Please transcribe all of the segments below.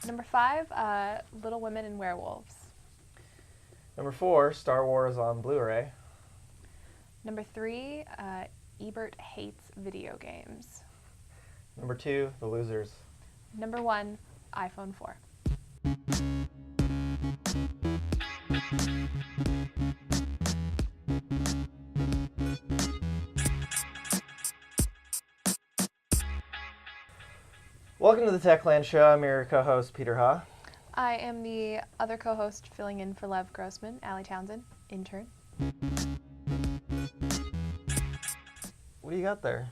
Number 5, Little Women Werewolves. Number 4, Star Wars on Blu-ray. Number 3, Ebert hates video games. Number 2, The Losers. Number 1, iPhone 4. Welcome to the Techland Show. I'm your co-host, Peter Ha. I am the other co-host filling in for Lev Grossman, Allie Townsend, intern. What do you got there?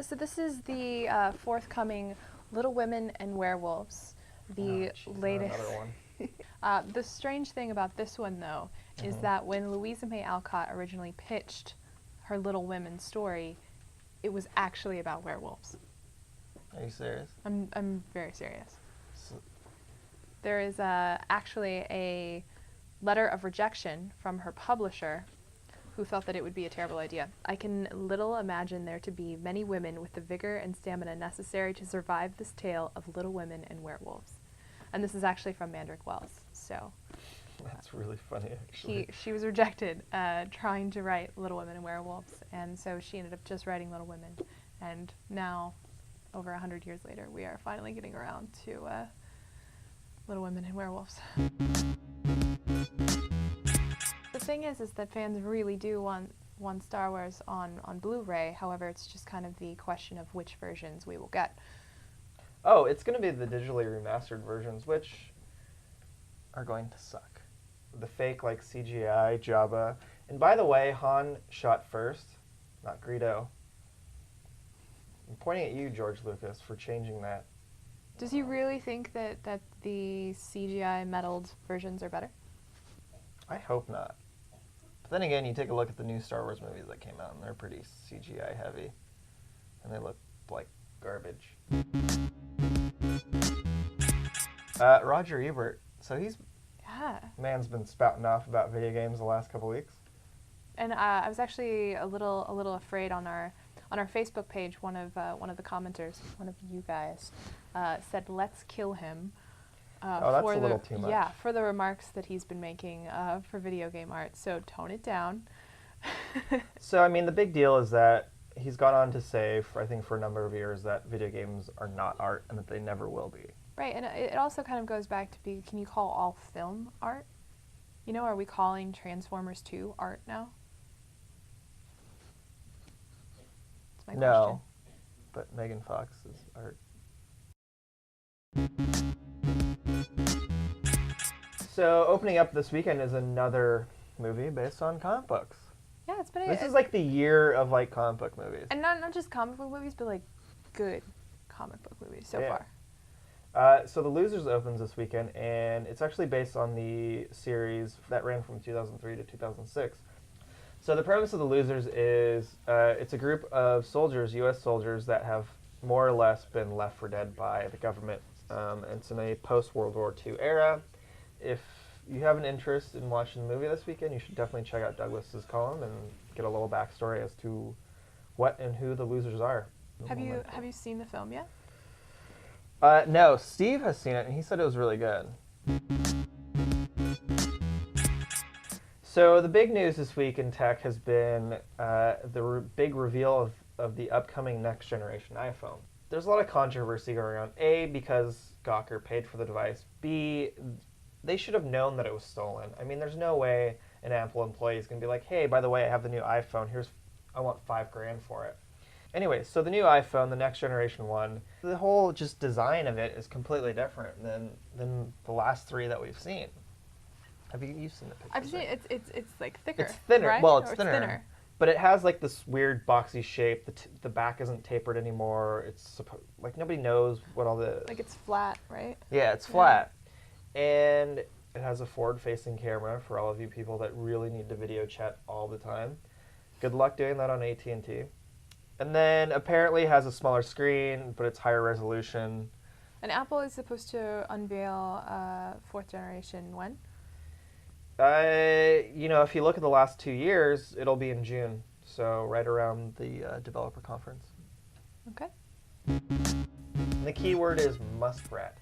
So this is the forthcoming Little Women and Werewolves, the latest. Another one. The strange thing about this one, though, is that when Louisa May Alcott originally pitched her Little Women story, it was actually about werewolves. Are you serious? I'm very serious. So, There is actually a letter of rejection from her publisher, who felt that it would be a terrible idea. I can little imagine there to be many women with the vigor and stamina necessary to survive this tale of Little Women and Werewolves. And this is actually from Mandrick Wells, so. that's really funny, actually. She was rejected trying to write Little Women and Werewolves, and so she ended up just writing Little Women. And now, over 100 years later, we are finally getting around to Little Women and Werewolves. The thing is that fans really do want Star Wars on Blu-ray. However, it's just kind of the question of which versions we will get. Oh, it's going to be the digitally remastered versions, which are going to suck. The fake, like, CGI Jabba. And by the way, Han shot first, not Greedo. I'm pointing at you, George Lucas, for changing that. Does he really think that the CGI meddled versions are better? I hope not. But then again, you take a look at the new Star Wars movies that came out, and they're pretty CGI heavy. And they look like garbage. Roger Ebert. So man's been spouting off about video games the last couple weeks. And I was actually a little afraid on our Facebook page. One of the commenters, one of you guys, said, "Let's kill him." That's a little too much. Yeah, for the remarks that he's been making for video game art. So tone it down. So, I mean, the big deal is that he's gone on to say, I think for a number of years, that video games are not art and that they never will be. Right, and it also kind of goes back to can you call all film art? You know, are we calling Transformers 2 art now? That's my question. No, but Megan Fox is art. So, opening up this weekend is another movie based on comic books. Yeah, it's been This is like the year of like comic book movies. And not just comic book movies, but like good comic book movies so far. So The Losers opens this weekend, and it's actually based on the series that ran from 2003 to 2006. So the premise of The Losers is it's a group of soldiers, U.S. soldiers, that have more or less been left for dead by the government. It's in a post-World War II era. If you have an interest in watching the movie this weekend, you should definitely check out Douglas's column and get a little backstory as to what and who the losers are. Have you seen the film yet? No, Steve has seen it, and he said it was really good. So the big news this week in tech has been the big reveal of the upcoming next generation iPhone. There's a lot of controversy going on. A, because Gawker paid for the device. B, they should have known that it was stolen. I mean, there's no way an Apple employee is going to be like, hey, by the way, I have the new iPhone. I want $5,000 for it. Anyway, so the new iPhone, the next generation one, the whole just design of it is completely different than the last three that we've seen. Have you seen the pictures? I've seen it. It's like thicker. It's thinner. Right? Well, it's thinner. But it has like this weird boxy shape. The back isn't tapered anymore. It's like nobody knows what all the... Like it's flat, right? Yeah, it's flat. And it has a forward-facing camera for all of you people that really need to video chat all the time. Good luck doing that on AT&T. And then apparently has a smaller screen, but it's higher resolution. And Apple is supposed to unveil fourth generation when? If you look at the last 2 years, it'll be in June. So right around the developer conference. Okay. And the key word is Muskrat.